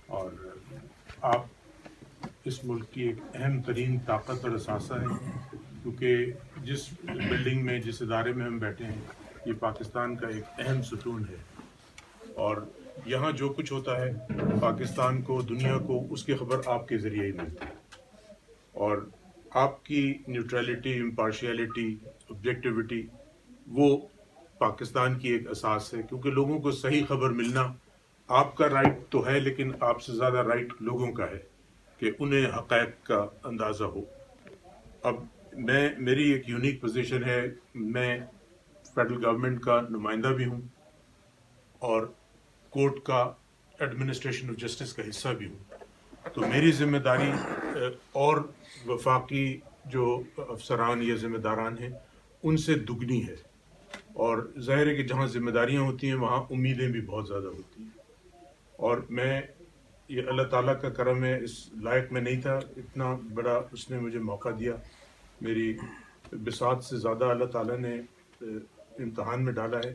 اور آپ اس ملک کی ایک اہم ترین طاقت اور اثاثہ ہیں، کیونکہ جس بلڈنگ میں جس ادارے میں ہم بیٹھے ہیں یہ پاکستان کا ایک اہم ستون ہے، اور یہاں جو کچھ ہوتا ہے پاکستان کو، دنیا کو اس کی خبر آپ کے ذریعے ہی ملتی ہے، اور آپ کی نیوٹرلٹی، امپارشیلٹی، آبجیکٹیوٹی وہ پاکستان کی ایک اساس ہے، کیونکہ لوگوں کو صحیح خبر ملنا آپ کا رائٹ تو ہے، لیکن آپ سے زیادہ رائٹ لوگوں کا ہے کہ انہیں حقائق کا اندازہ ہو۔ اب میری ایک یونیک پوزیشن ہے، میں فیڈرل گورنمنٹ کا نمائندہ بھی ہوں اور کورٹ کا ایڈمنسٹریشن آف جسٹس کا حصہ بھی ہوں، تو میری ذمہ داری اور وفاقی جو افسران یا ذمہ داران ہیں ان سے دگنی ہے، اور ظاہر ہے کہ جہاں ذمہ داریاں ہوتی ہیں وہاں امیدیں بھی بہت زیادہ ہوتی ہیں، اور میں یہ اللہ تعالیٰ کا کرم ہے، اس لائق میں نہیں تھا، اتنا بڑا اس نے مجھے موقع دیا، میری بساط سے زیادہ اللہ تعالیٰ نے امتحان میں ڈالا ہے،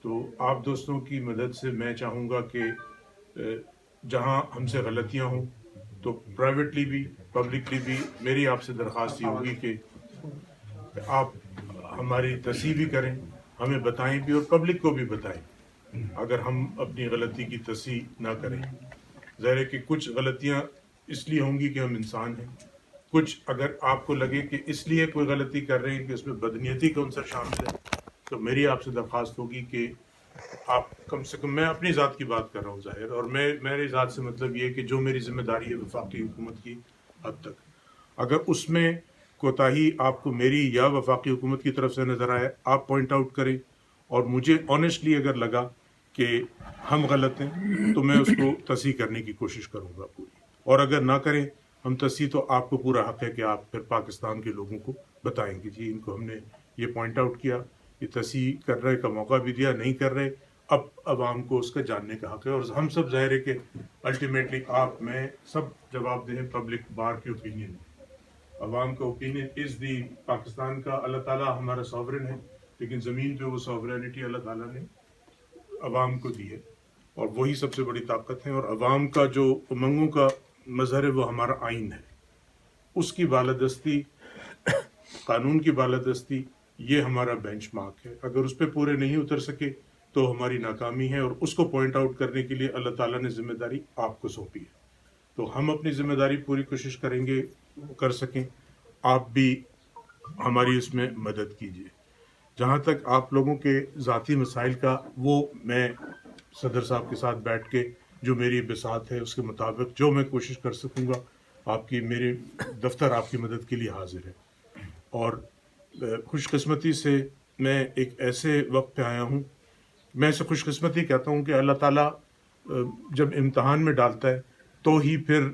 تو آپ دوستوں کی مدد سے میں چاہوں گا کہ جہاں ہم سے غلطیاں ہوں تو پرائیویٹلی بھی پبلکلی بھی میری آپ سے درخواست یہ ہوگی کہ آپ ہماری تصحیح بھی کریں، ہمیں بتائیں بھی اور پبلک کو بھی بتائیں اگر ہم اپنی غلطی کی تصحیح نہ کریں۔ ظاہر ہے کہ کچھ غلطیاں اس لیے ہوں گی کہ ہم انسان ہیں، کچھ اگر آپ کو لگے کہ اس لیے کوئی غلطی کر رہے ہیں کہ اس میں بدنیتی کا عنصر شامل ہے، تو میری آپ سے درخواست ہوگی کہ آپ کم سے کم، میں اپنی ذات کی بات کر رہا ہوں ظاہر، اور میری ذات سے مطلب یہ ہے کہ جو میری ذمہ داری ہے وفاقی حکومت کی حد تک، اگر اس میں کوتاہی آپ کو میری یا وفاقی حکومت کی طرف سے نظر آئے آپ پوائنٹ آؤٹ کریں، اور مجھے آنیسٹلی اگر لگا کہ ہم غلط ہیں تو میں اس کو تصحیح کرنے کی کوشش کروں گا پوری، اور اگر نہ کریں ہم تصحیح تو آپ کو پورا حق ہے کہ آپ پھر پاکستان کے لوگوں کو بتائیں گے جی ان کو ہم نے یہ پوائنٹ آؤٹ کیا، یہ تصحیح کر رہے کا موقع بھی دیا، نہیں کر رہے، اب عوام کو اس کا جاننے کا حق ہے، اور ہم سب ظاہر ہے کہ الٹیمیٹلی آپ میں سب جواب دیں پبلک بار کی اوپینین ہے، عوام کا اوپینین از دی، پاکستان کا اللہ تعالیٰ ہمارا ساورن ہے، لیکن زمین پہ وہ ساورینٹی اللہ تعالیٰ نے عوام کو دی ہے، اور وہی سب سے بڑی طاقت ہے، اور عوام کا جو امنگوں کا مظہر ہے وہ ہمارا آئین ہے، اس کی بالادستی، قانون کی بالادستی، یہ ہمارا بینچ مارک ہے، اگر اس پہ پورے نہیں اتر سکے تو ہماری ناکامی ہے، اور اس کو پوائنٹ آؤٹ کرنے کے لیے اللہ تعالیٰ نے ذمہ داری آپ کو سونپی ہے، تو ہم اپنی ذمہ داری پوری کوشش کریں گے کر سکیں، آپ بھی ہماری اس میں مدد کیجیے۔ جہاں تک آپ لوگوں کے ذاتی مسائل کا، وہ میں صدر صاحب کے ساتھ بیٹھ کے جو میری بساط ہے اس کے مطابق جو میں کوشش کر سکوں گا، آپ کی، میرے دفتر آپ کی مدد کے لیے حاضر ہے، اور خوش قسمتی سے میں ایک ایسے وقت پہ آیا ہوں، میں اسے خوش قسمتی کہتا ہوں کہ اللہ تعالیٰ جب امتحان میں ڈالتا ہے تو ہی پھر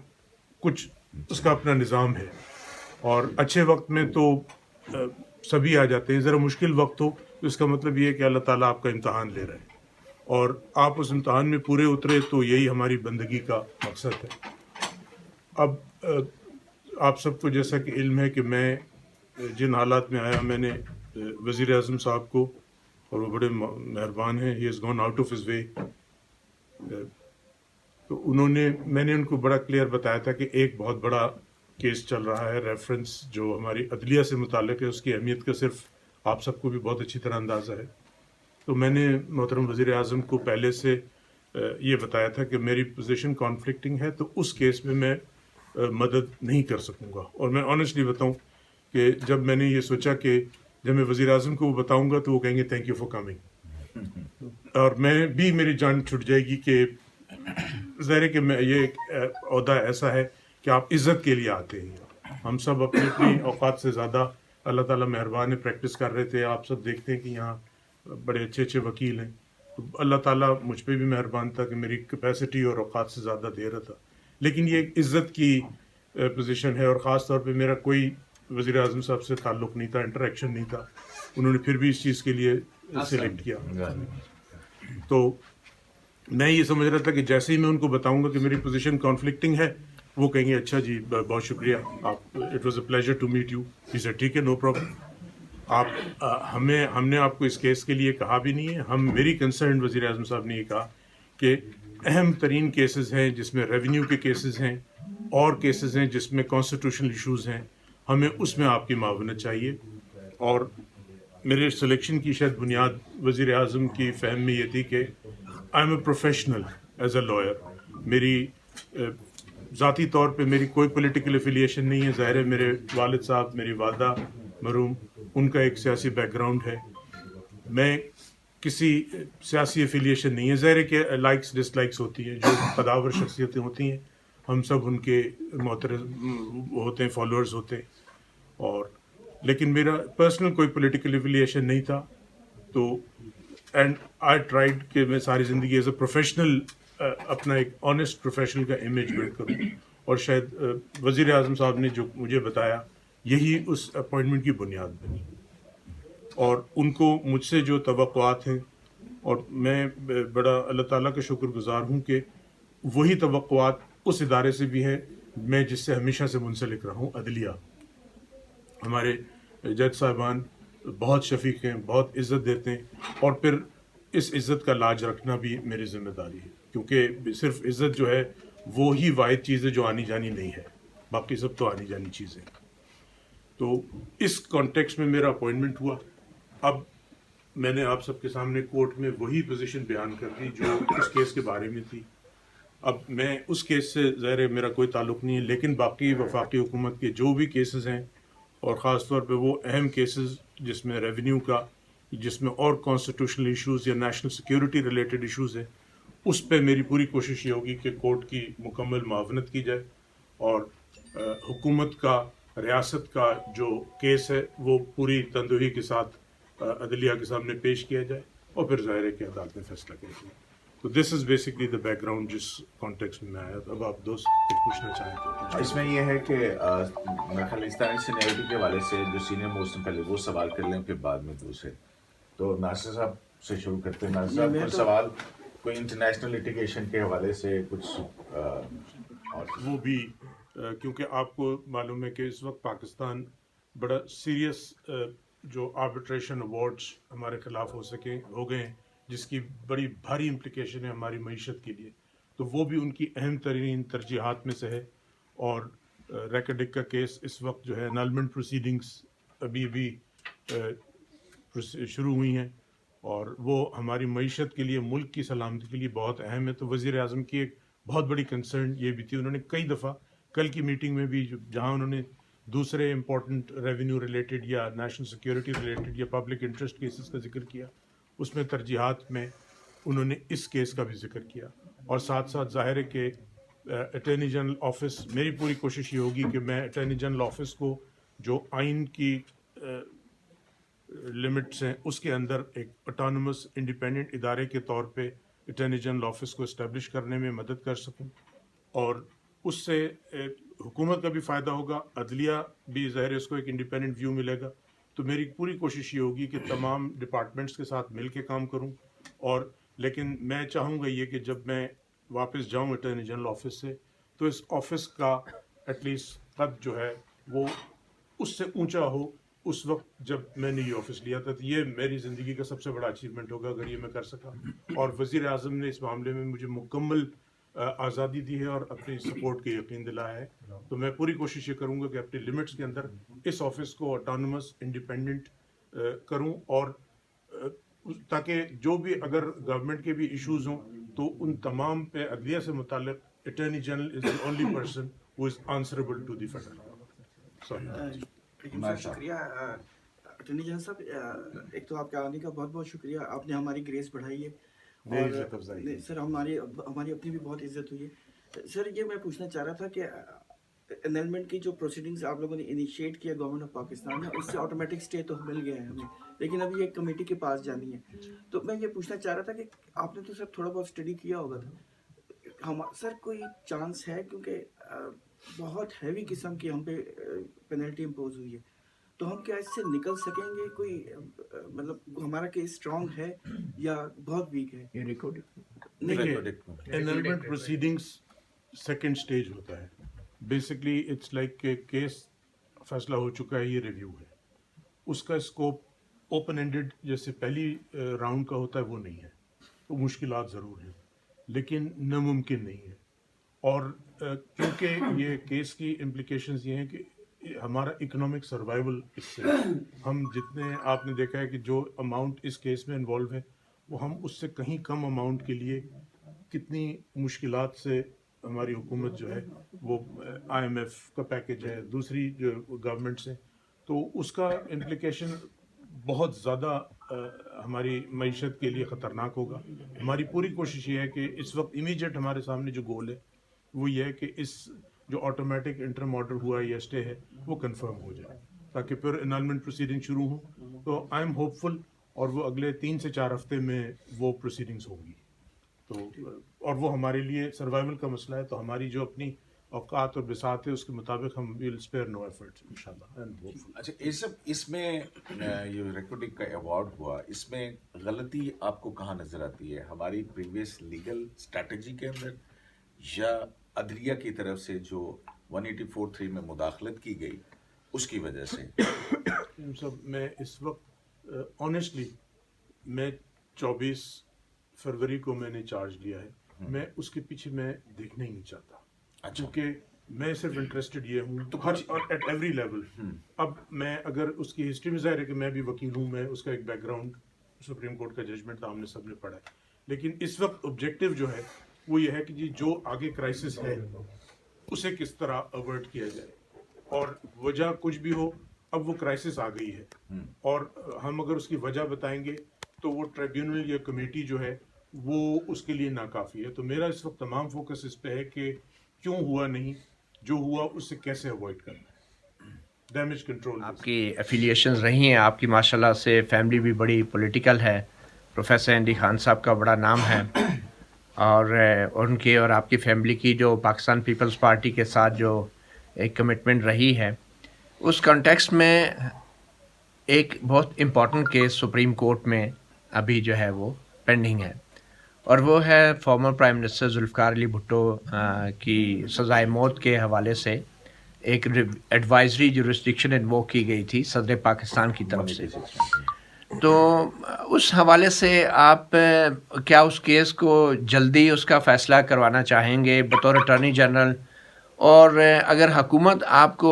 کچھ اس کا اپنا نظام ہے، اور اچھے وقت میں تو سبھی آ جاتے ہیں، ذرا مشکل وقت ہو تو اس کا مطلب یہ ہے کہ اللہ تعالیٰ آپ کا امتحان لے رہے ہیں، اور آپ اس امتحان میں پورے اترے تو یہی ہماری بندگی کا مقصد ہے۔ اب آپ سب کو جیسا کہ علم ہے کہ میں جن حالات میں آیا، میں نے وزیر اعظم صاحب کو، اور وہ بڑے مہربان ہیں، he has gone out of his way, تو میں نے ان کو بڑا کلیئر بتایا تھا کہ ایک بہت بڑا کیس چل رہا ہے، ریفرنس جو ہماری عدلیہ سے متعلق ہے، اس کی اہمیت کا صرف آپ سب کو بھی بہت اچھی طرح اندازہ ہے، تو میں نے محترم وزیر اعظم کو پہلے سے یہ بتایا تھا کہ میری پوزیشن کانفلکٹنگ ہے، تو اس کیس میں مدد نہیں کر سکوں گا، اور میں آنیسٹلی بتاؤں کہ جب میں نے یہ سوچا کہ جب میں وزیر اعظم کو وہ بتاؤں گا تو وہ کہیں گے تھینک یو فار کمنگ، اور میں بھی، میری جان چھٹ جائے گی کہ ظاہر ہے کہ میں یہ ایک عہدہ ایسا ہے کہ آپ عزت کے لیے آتے ہیں، ہم سب اپنی اپنی اوقات سے زیادہ اللہ تعالیٰ مہربان ہے پریکٹس کر رہے تھے، آپ سب دیکھتے ہیں کہ یہاں بڑے اچھے اچھے وکیل ہیں، تو اللہ تعالیٰ مجھ پہ بھی مہربان تھا کہ میری کیپیسٹی اور اوقات سے زیادہ دے رہا تھا، لیکن یہ ایک عزت کی پوزیشن ہے، اور خاص طور پہ میرا کوئی وزیر اعظم صاحب سے تعلق نہیں تھا، انٹریکشن نہیں تھا، انہوں نے پھر بھی اس چیز کے لیے سلیکٹ کیا، تو میں یہ سمجھ رہا تھا کہ جیسے ہی میں ان کو بتاؤں گا کہ میری پوزیشن کانفلکٹنگ ہے، وہ کہیں گے اچھا جی بہت شکریہ، آپ، it was a pleasure to meet you, جی ٹھیک ہے، نو پرابلم، آپ ہم نے آپ کو اس کیس کے لیے کہا بھی نہیں ہے، میری کنسرن وزیر اعظم صاحب نے یہ کہا کہ اہم ترین کیسز ہیں جس میں ریونیو کے کیسز ہیں اور کیسز ہیں جس میں کانسٹیٹیوشنل ایشوز ہیں، ہمیں اس میں آپ کی معاونت چاہیے. اور میرے سلیکشن کی شاید بنیاد وزیر اعظم کی فہم میں یہ تھی کہ I am a professional as a lawyer. میری ذاتی طور پہ میری کوئی پولیٹیکل افیلیشن نہیں ہے. ظاہر ہے میرے والد صاحب، میری والدہ مرحوم، ان کا ایک سیاسی بیک گراؤنڈ ہے. میں کسی سیاسی افیلیشن نہیں ہے. ظاہر ہے کہ لائکس ڈس لائکس ہوتی ہیں، جو قداور شخصیتیں ہوتی ہیں، ہم سب ان کے ہوتے ہیں، فالوورز ہوتے ہیں. اور لیکن میرا پرسنل کوئی پولیٹیکل افیلیشن نہیں تھا. تو اینڈ آئی ٹرائیڈ کہ میں ساری زندگی ایز اے پروفیشنل اپنا ایک آنیسٹ پروفیشنل کا امیج بلڈ کروں. اور شاید وزیر اعظم صاحب نے جو مجھے بتایا یہی اس اپوائنٹمنٹ کی بنیاد بنی. اور ان کو مجھ سے جو توقعات ہیں، اور میں بڑا اللہ تعالیٰ کا شکر گزار ہوں کہ وہی توقعات اس ادارے سے بھی ہیں میں جس سے ہمیشہ سے منسلک رہا ہوں، عدلیہ. ہمارے جج صاحبان بہت شفیق ہیں، بہت عزت دیتے ہیں، اور پھر اس عزت کا لاج رکھنا بھی میری ذمہ داری ہے، کیونکہ صرف عزت جو ہے وہی واحد چیز ہے جو آنی جانی نہیں ہے، باقی سب تو آنی جانی چیزیں. تو اس کانٹیکس میں میرا اپوائنٹمنٹ ہوا. اب میں نے آپ سب کے سامنے کورٹ میں وہی پوزیشن بیان کر دی جو اس کیس کے بارے میں تھی. اب میں اس کیس سے ظاہر میرا کوئی تعلق نہیں ہے، لیکن باقی وفاقی حکومت کے جو بھی کیسز ہیں، اور خاص طور پہ وہ اہم کیسز جس میں ریونیو کا، جس میں اور کانسٹیٹیوشنل ایشوز یا نیشنل سیکیورٹی ریلیٹڈ ایشوز ہیں، اس پہ میری پوری کوشش یہ ہوگی کہ کورٹ کی مکمل معاونت کی جائے، اور حکومت کا، ریاست کا جو کیس ہے وہ پوری تندہی کے ساتھ عدلیہ کے سامنے پیش کیا جائے، اور پھر ظاہر ہے کہ عدالت میں فیصلہ کرے گی. تو this is basically the background جس کانٹیکس میں آیا. اب آپ دوست کچھ پوچھنا چاہیں تو اس میں یہ ہے کہ خالستانی سینیئرٹی کے حوالے سے جو سینئر موسٹ ہیں پہلے وہ سوال کر لیں، پھر بعد میں دوسرے. تو ناصر صاحب سے شروع کرتے ہیں. ناصر صاحب کوئی سوال کوئی انٹرنیشنل لیٹیگیشن کے حوالے سے کچھ؟ وہ بھی کیونکہ آپ کو معلوم ہے کہ اس وقت پاکستان بڑا سیریس جو آربیٹریشن ایوارڈس ہمارے خلاف ہو گئے ہیں، جس کی بڑی بھاری امپلیکیشن ہے ہماری معیشت کے لیے. تو وہ بھی ان کی اہم ترین ترجیحات میں سے ہے. اور ریکڈک کا کیس اس وقت جو ہے انالمنٹ پروسیڈنگس ابھی شروع ہوئی ہیں، اور وہ ہماری معیشت کے لیے، ملک کی سلامتی کے لیے بہت اہم ہے. تو وزیر اعظم کی ایک بہت بڑی کنسرن یہ بھی تھی. انہوں نے کئی دفعہ کل کی میٹنگ میں بھی جہاں انہوں نے دوسرے امپورٹنٹ ریونیو ریلیٹڈ یا نیشنل سیکیورٹی ریلیٹڈ یا پبلک انٹرسٹ کیسز کا ذکر کیا، اس میں ترجیحات میں انہوں نے اس کیس کا بھی ذکر کیا. اور ساتھ ساتھ ظاہر ہے کہ اٹارنی جنرل آفس، میری پوری کوشش یہ ہوگی کہ میں اٹارنی جنرل آفس کو جو آئین کی لمٹس ہیں اس کے اندر ایک اٹانومس انڈیپینڈنٹ ادارے کے طور پہ اٹارنی جنرل آفس کو اسٹیبلش کرنے میں مدد کر سکوں. اور اس سے حکومت کا بھی فائدہ ہوگا، عدلیہ بھی ظاہر اس کو ایک انڈیپینڈنٹ ویو ملے گا. تو میری پوری کوشش یہ ہوگی کہ تمام ڈپارٹمنٹس کے ساتھ مل کے کام کروں. اور لیکن میں چاہوں گا یہ کہ جب میں واپس جاؤں اٹارنی جنرل آفس سے، تو اس آفس کا ایٹ لیسٹ قد جو ہے وہ اس سے اونچا ہو اس وقت جب میں نے یہ آفس لیا تھا. تو یہ میری زندگی کا سب سے بڑا اچیومنٹ ہوگا اگر یہ میں کر سکا. اور وزیر اعظم نے اس معاملے میں مجھے مکمل آزادی دی ہے اور اپنی سپورٹ کے یقین دلایا ہے. تو میں پوری کوشش یہ کروں گا کہ اپنی لمٹس کے اندر اس آفس کو اٹانومس انڈیپینڈنٹ کروں، اور تاکہ جو بھی اگر گورنمنٹ کے بھی ایشوز ہوں تو ان تمام پہ عدلیہ سے متعلق attorney general is the only person who is answerable to the federal. شکریہ اٹارنی جنرل صاحب. ایک تو آپ کے آنے کا بہت بہت شکریہ، آپ نے ہماری گریس بڑھائی ہے، اور سر ہماری اپنی بھی بہت عزت ہوئی ہے. سر یہ میں پوچھنا چاہ رہا تھا کہ انیلمنٹ کی جو پروسیڈنگز آپ لوگوں نے انیشیٹ کیا گورنمنٹ آف پاکستان میں، اس سے آٹومیٹک اسٹے تو مل گیا ہے ہمیں، لیکن ابھی ایک کمیٹی کے پاس جانی ہے. تو میں یہ پوچھنا چاہ رہا تھا کہ آپ نے تو سر تھوڑا بہت اسٹڈی کیا ہوگا تھا، سر کوئی چانس ہے، کیونکہ بہت ہیوی قسم کی ہم پہ پینلٹی امپوز ہوئی ہے، تو ہم کیا اس سے نکل سکیں گے؟ کوئی مطلب ہمارا کیس اسٹرانگ ہے یا بہت ویک ہے؟ انلمنٹ پروسیڈنگس سیکنڈ سٹیج ہوتا ہے. بیسکلی اٹس لائک کہ کیس فیصلہ ہو چکا ہے، یہ ریویو ہے. اس کا اسکوپ اوپن اینڈڈ جیسے پہلی راؤنڈ کا ہوتا ہے وہ نہیں ہے. تو مشکلات ضرور ہیں، لیکن ناممکن نہیں ہے. اور کیونکہ یہ کیس کی امپلیکیشنز یہ ہیں کہ ہمارا اکنامک سروائیول اس سے ہم جتنے آپ نے دیکھا ہے کہ جو اماؤنٹ اس کیس میں انوالو ہے وہ ہم اس سے کہیں کم اماؤنٹ کے لیے کتنی مشکلات سے ہماری حکومت جو ہے وہ آئی ایم ایف کا پیکج ہے, دوسری جو گورنمنٹس ہیں, تو اس کا امپلیکیشن بہت زیادہ ہماری معیشت کے لیے خطرناک ہوگا. ہماری پوری کوشش یہ ہے کہ اس وقت امیجیٹ ہمارے سامنے جو گول ہے وہ یہ ہے کہ اس جو آٹومیٹک انٹرم آرڈر ہوا ہے یا اسٹے ہے وہ کنفرم ہو جائے تاکہ پھر انالمنٹ پروسیڈنگ شروع ہوں. تو آئی ایم ہوپ فل, اور وہ اگلے 3 سے 4 ہفتے میں وہ پروسیڈنگز ہوں گی. تو اور وہ ہمارے لیے سروائیول کا مسئلہ ہے, تو ہماری جو اپنی اوقات اور بساط ہے اس کے مطابق ہم ویل اسپیئر نو ایفرٹس انشاءاللہ. اچھا یہ سب اس میں یہ ریکارڈنگ کا ایوارڈ ہوا, اس میں غلطی آپ کو کہاں نظر آتی ہے؟ ہماری پریویس لیگل اسٹریٹجی کے اندر, یا عدلیہ کی طرف سے جو 184(3) میں مداخلت کی گئی اس کی وجہ سے؟ سب میں اس وقت آنیسٹلی میں 24 فروری کو میں نے چارج لیا ہے, میں اس کے پیچھے میں دیکھنا ہی نہیں چاہتا. کیونکہ میں صرف انٹرسٹڈ یہ ہوں تو ہر ایٹ ایوری لیول. اب میں اگر اس کی ہسٹری میں ظاہر ہے کہ میں بھی وکیل ہوں, میں اس کا ایک بیک گراؤنڈ سپریم کورٹ کا ججمنٹ تھا, ہم نے سب نے پڑھا ہے, لیکن اس وقت آبجیکٹیو جو ہے وہ یہ ہے کہ جی جو آگے کرائسس ہے اسے کس طرح اوائڈ کیا جائے, اور وجہ کچھ بھی ہو اب وہ کرائسس آ گئی ہے, اور ہم اگر اس کی وجہ بتائیں گے تو وہ ٹریبیونل یا کمیٹی جو ہے وہ اس کے لیے ناکافی ہے. تو میرا اس وقت تمام فوکس اس پہ ہے کہ کیوں ہوا نہیں, جو ہوا اس سے کیسے اوائڈ کرنا ہے, ڈیمیج کنٹرول. آپ کی ایفیلیشنز رہی ہیں, آپ کی ماشاءاللہ سے فیملی بھی بڑی پولیٹیکل ہے, پروفیسر اندی خان صاحب کا بڑا نام ہے, اور ان کے اور آپ کی فیملی کی جو پاکستان پیپلز پارٹی کے ساتھ جو ایک کمٹمنٹ رہی ہے, اس کانٹیکسٹ میں ایک بہت امپورٹنٹ کیس سپریم کورٹ میں ابھی جو ہے وہ پینڈنگ ہے, اور وہ ہے former prime minister Zulfiqar Ali Bhutto کی سزائے موت کے حوالے سے ایک ایڈوائزری جورسڈکشن انووک کی گئی تھی صدر پاکستان کی طرف سے. تو اس حوالے سے آپ کیا اس کیس کو جلدی اس کا فیصلہ کروانا چاہیں گے بطور اٹارنی جنرل, اور اگر حکومت آپ کو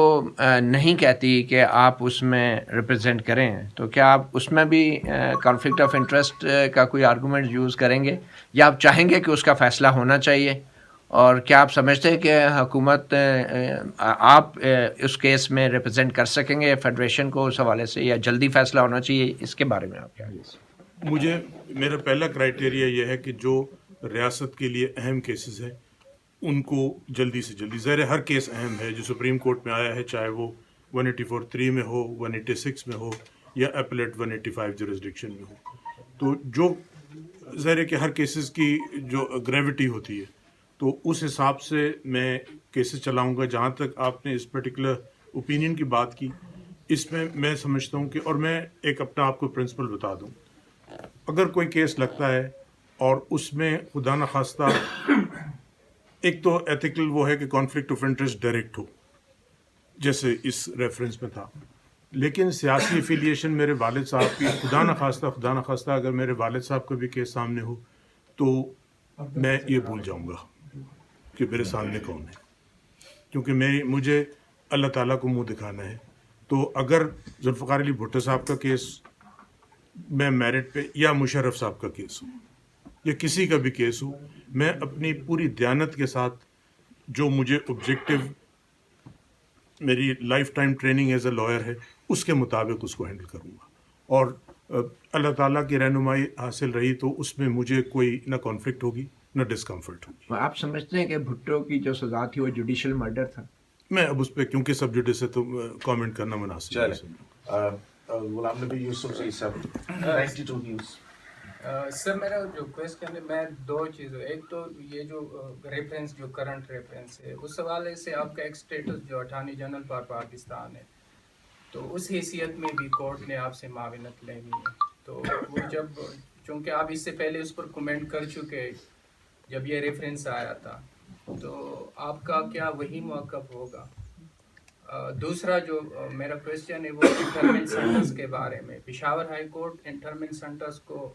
نہیں کہتی کہ آپ اس میں ریپرزینٹ کریں تو کیا آپ اس میں بھی کانفلکٹ آف انٹرسٹ کا کوئی آرگومنٹ یوز کریں گے, یا آپ چاہیں گے کہ اس کا فیصلہ ہونا چاہیے؟ اور کیا آپ سمجھتے ہیں کہ حکومت آپ اس کیس میں ریپرزینٹ کر سکیں گے فیڈریشن کو اس حوالے سے, یا جلدی فیصلہ ہونا چاہیے؟ اس کے بارے میں آپ کیا کہیں؟ مجھے میرا پہلا کرائٹیریا یہ ہے کہ جو ریاست کے لیے اہم کیسز ہیں ان کو جلدی سے جلدی, ظاہر ہر کیس اہم ہے جو سپریم کورٹ میں آیا ہے, چاہے وہ 184(3) میں ہو, 186 میں ہو, یا اپلیٹ 185 جورسڈکشن میں ہو, تو جو ظاہر ہے کہ ہر کیسز کی جو گریوٹی ہوتی ہے تو اس حساب سے میں کیسز چلاؤں گا. جہاں تک آپ نے اس پرٹیکولر اوپینین کی بات کی, اس میں سمجھتا ہوں کہ, اور میں ایک اپنا آپ کو پرنسپل بتا دوں, اگر کوئی کیس لگتا ہے اور اس میں خدا نخواستہ ایک تو ایتھیکل وہ ہے کہ کانفلکٹ آف انٹرسٹ ڈائریکٹ ہو جیسے اس ریفرنس میں تھا, لیکن سیاسی ایفیلیشن میرے والد صاحب کی خدا نخواستہ اگر میرے والد صاحب کا بھی کیس سامنے ہو تو میں یہ بھول جاؤں گا کہ میرے سامنے کون ہے, کیونکہ مجھے اللہ تعالیٰ کو منہ دکھانا ہے. تو اگر ذوالفقار علی بھٹو صاحب کا کیس میں میرٹ پہ, یا مشرف صاحب کا کیس ہو, یا کسی کا بھی کیس ہو, میں اپنی پوری دیانت کے ساتھ جو مجھے آبجیکٹو میری lifetime training as a lawyer ہے اس کے مطابق اس کو ہینڈل کروں گا, اور اللہ تعالیٰ کی رہنمائی حاصل رہی تو اس میں مجھے کوئی نہ کانفلکٹ ہوگی نہ ڈسکمفرٹ ہوگی. آپ سمجھتے ہیں کہ بھٹو کی جو سزا تھی وہ جوڈیشل مرڈر تھا؟ میں اب اس پہ کیونکہ سب جوڈیس ہے تو کامنٹ کرنا مناسب ہے. غلام نبی یوسف جی صاحب 92 نیوز. سر میرا جو کویسچن ہے, میں 2 چیزیں, ایک تو یہ جو ریفرنس جو کرنٹ ریفرنس ہے اس حوالے سے آپ کا ایک اسٹیٹس جو اٹارنی جنرل فار پاکستان ہے, تو اس حیثیت میں بھی کورٹ نے آپ سے معاونت لینی ہے, تو وہ جب چونکہ آپ اس سے پہلے اس پر کمنٹ کر چکے جب یہ ریفرنس آیا تھا, تو آپ کا کیا وہی موقف ہوگا؟ دوسرا جو میرا کویسچن ہے وہ انٹرمنٹ سینٹرز کے بارے میں. Peshawar high court internment centres کو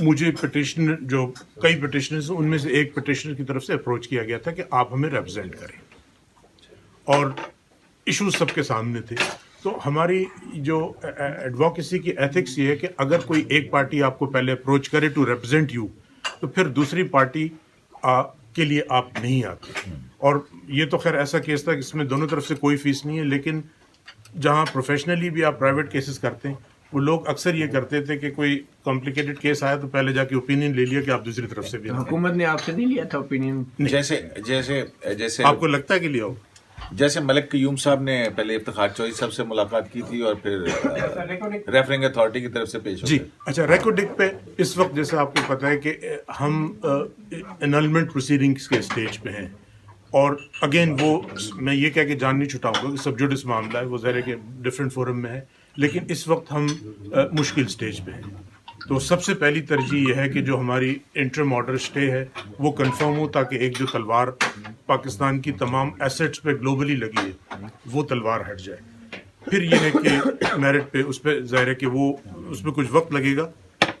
مجھے پٹیشنر جو کئی پٹیشنرز ان میں سے ایک پٹیشنر کی طرف سے اپروچ کیا گیا تھا کہ آپ ہمیں ریپرزینٹ کریں اور ایشوز سب کے سامنے تھے. تو ہماری جو ایڈوکیسی کی ایتھکس یہ ہے کہ اگر کوئی ایک پارٹی آپ کو پہلے اپروچ کرے ٹو ریپرزینٹ یو تو پھر دوسری پارٹی کے لیے آپ نہیں آتے. اور یہ تو خیر ایسا کیس تھا کہ اس میں دونوں طرف سے کوئی فیس نہیں ہے, لیکن جہاں پروفیشنلی بھی آپ پرائیویٹ کیسز کرتے ہیں وہ لوگ اکثر یہ کرتے تھے کہ کوئی کمپلیکیٹڈ کیس آیا تو پہلے جا کے اوپینین لے لیا کہ آپ دوسری طرف سے بھی. حکومت نے آپ سے نہیں لیا تھا اوپینین؟ جیسے آپ کو لگتا ہے کہ لیا ہو؟ جیسے ملک قیوم صاحب نے پہلے افتخار چوہدری صاحب سے ملاقات کی تھی اور پھر ریفرنگ اتھارٹی کی طرف سے پیش ہو جی اچھا, ریکارڈنگ پہ اس وقت جیسے آپ کو پتہ ہے کہ ہم انلمنٹ پروسیڈنگس کے اسٹیج پہ ہیں, اور اگین وہ میں یہ کہہ کے جان نہیں چھٹاؤں گا کہ سب جوڈس معاملہ ہے, وہ ظاہر ہے کہ ڈفرینٹ فورم میں ہے, لیکن اس وقت ہم مشکل اسٹیج پہ ہیں. تو سب سے پہلی ترجیح یہ ہے کہ جو ہماری انٹرم آرڈر اسٹے ہے وہ کنفرم ہو, تاکہ ایک جو تلوار پاکستان کی تمام ایسٹس پہ گلوبلی لگی ہے وہ تلوار ہٹ جائے. پھر یہ ہے کہ میرٹ پہ اس پہ ظاہر ہے کہ وہ اس میں کچھ وقت لگے گا,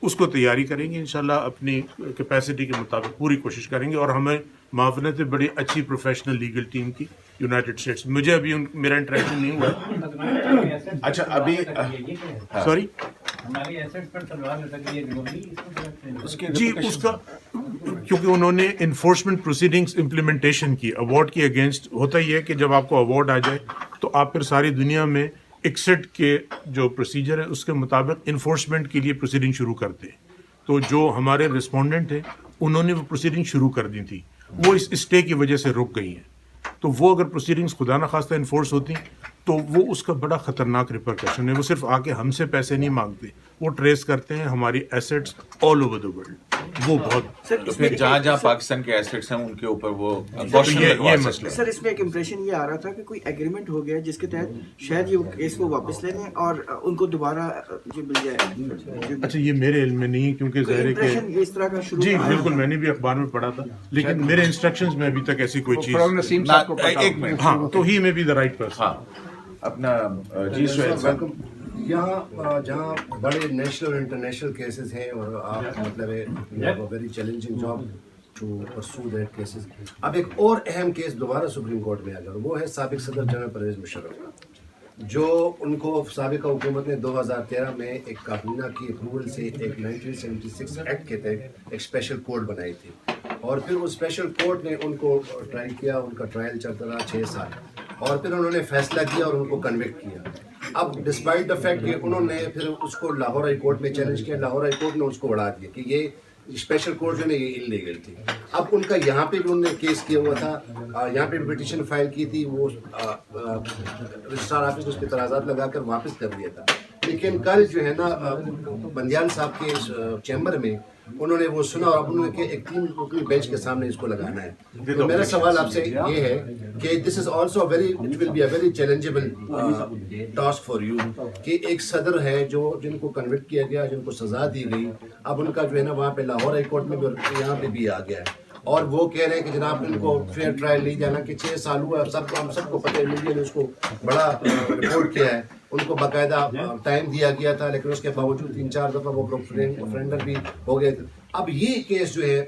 اس کو تیاری کریں گے انشاءاللہ, اپنی کیپیسٹی کے مطابق پوری کوشش کریں گے. اور ہمیں معاونت ہے بڑی اچھی پروفیشنل لیگل ٹیم کی یونائٹڈ اسٹیٹس. مجھے ابھی میرا انٹریکشن نہیں ہوا ہے. اچھا ابھی سوری جی اس کا کیونکہ انہوں نے انفورسمنٹ پروسیڈنگس امپلیمنٹیشن کی اوارڈ کے اگینسٹ. ہوتا ہی ہے کہ جب آپ کو اوارڈ آ جائے تو آپ پھر ساری دنیا میں ایکسٹ کے جو پروسیجر ہے اس کے مطابق انفورسمنٹ کے لیے پروسیڈنگ شروع کرتے ہیں. تو جو ہمارے رسپونڈنٹ ہیں انہوں نے وہ پروسیڈنگ شروع کر دی تھی, وہ اس اسٹے کی وجہ سے رک گئی ہیں. تو وہ اگر پروسیڈنگس خدا نخواستہ انفورس ہوتی تو وہ اس کا بڑا خطرناک ریپرکشن ہے. وہ صرف آ کے ہم سے پیسے نہیں مانگتے, وہ ٹریس کرتے ہیں ہماری assets all over the world. وہ بہت پھر جہاں جہاں پاکستان کے ایسٹس ہیں ان کے اوپر وہ یہ مسئلہ. سر اس میں ایک امپریشن یہ آ رہا تھا کہ کوئی ایگریمنٹ ہو گیا جس کے تحت شاید یہ کیس کو واپس لے لیں اور ان کو دوبارہ یہ مل جائے. اچھا یہ میرے علم میں نہیں ہے کیونکہ ظاہر ہے کہ اس طرح کا شروع جی بالکل میں نے بھی اخبار میں پڑھا تھا, لیکن میرے انسٹرکشنز میں ابھی تک ایسی کوئی چیز. ایک منٹ, ہاں تو ہی میں بھی دا رائٹ پرسن. ہاں اپنا جی سہیل صاحب. یہاں جہاں بڑے نیشنل اور انٹرنیشنل کیسز ہیں اور آپ مطلب very challenging job to pursue that cases. اب ایک اور اہم کیس دوبارہ سپریم کورٹ میں آ گیا, وہ ہے سابق صدر جنرل پرویز مشرف کا, جو ان کو سابقہ حکومت نے 2013 میں ایک کابینہ کی اپروول سے ایک 1976 ایکٹ کے تحت ایک اسپیشل کورٹ بنائی تھی. اور پھر وہ اسپیشل کورٹ نے ان کو ٹرائی کیا, ان کا ٹرائل چلتا رہا 6 سال, اور پھر انہوں نے فیصلہ کیا اور ان کو کنوکٹ کیا. اب ڈسپائٹ دا فیکٹ کہ انہوں نے پھر اس کو لاہور ہائی کورٹ میں چیلنج کیا, لاہور ہائی کورٹ نے اس کو اڑا دیا کہ یہ اسپیشل کورٹ جو ہے یہ انلیگل تھی. اب ان کا یہاں پہ بھی انہوں نے کیس کیا ہوا تھا, یہاں پہ بھی پٹیشن فائل کی تھی, وہ رجسٹرار آفس اس پہ اعتراضات لگا کر واپس کر دیا تھا. لیکن کل جو ہے نا بندیال صاحب کے چیمبر میں انہوں نے وہ سنا اور اب انہوں نے کہ ایک 3 رکنی بینچ کے سامنے اس کو لگانا ہے. تو میرا سوال آپ سے یہ ہے کہ this is also very it will be a very challengeable task for you کہ ایک صدر ہے جو جن کو کنوکٹ کیا گیا, جن کو سزا دی گئی, اب ان کا جو ہے نا وہاں پہ لاہور ہائی کورٹ میں بھی اور یہاں پہ بھی آ گیا ہے, اور وہ کہہ رہے ہیں کہ جناب ان کو فیئر ٹرائل نہیں جانا کہ 6 سال ہوا ہے. ہم سب کو پتہ ہے, میڈیا نے اس کو بڑا رپورٹ کیا ہے, ان کو باقاعدہ ٹائم دیا گیا تھا, لیکن اس کے باوجود 3-4 دفعہ وہ سرنڈر بھی ہو گئے تھے. اب یہ کیس جو ہے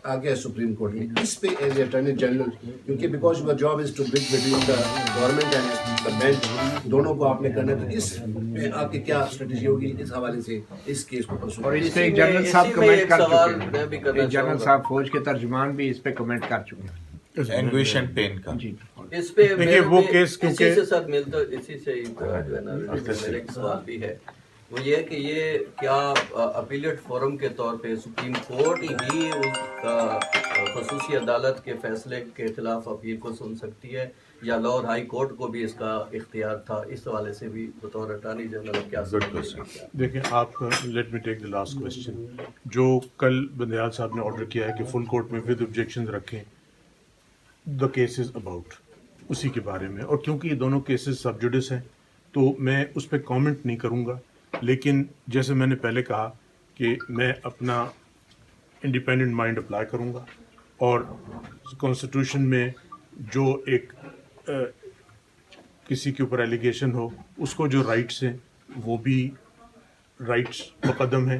آ گیا سپریم کورٹ میں, اس پہ ایز اے اٹارنی جنرل, کیونکہ because your job is to bring between the government and the bench, دونوں کو آپ نے کرنا ہے, تو اس میں آپ کی کیا اسٹریٹجی ہوگی اس حوالے سے اس کیس کو پرسو؟ اور اس پہ جنرل صاحب کمنٹ کر چکے ہیں, جنرل صاحب فوج کے ترجمان بھی اس پہ کمنٹ کر چکے ہیں. اینگوش اینڈ پین کا جی اس پہ وہ کیس کیونکہ اسی سے ساتھ ملتا, اسی سے جو ہے نا میرا ایک سوال بھی ہے, وہ یہ ہے کہ یہ کیا اپیلیٹ فورم کے طور پہ سپریم کورٹ ہی اس خصوصی عدالت کے فیصلے کے خلاف اپیل کو سن سکتی ہے, یا لاہور ہائی کورٹ کو بھی اس کا اختیار تھا؟ اس حوالے سے بھی بطور اٹارنی جنرل کیا دیکھیں آپ, let me take the last question. جو کل بندیال صاحب نے آرڈر کیا ہے کہ فل کورٹ میں ود آبجیکشن رکھیں, دا کیسز اباؤٹ اسی کے بارے میں, اور کیونکہ یہ دونوں کیسز سب جوڈس ہیں تو میں اس پہ کامنٹ نہیں کروں گا. لیکن جیسے میں نے پہلے کہا کہ میں اپنا انڈیپینڈنٹ مائنڈ اپلائی کروں گا, اور کانسٹیٹیوشن میں جو ایک کسی کے اوپر ایلیگیشن ہو اس کو جو رائٹس ہیں وہ بھی رائٹس مقدم ہیں,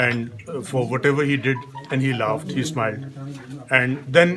and for whatever he did, and he laughed, he smiled, and then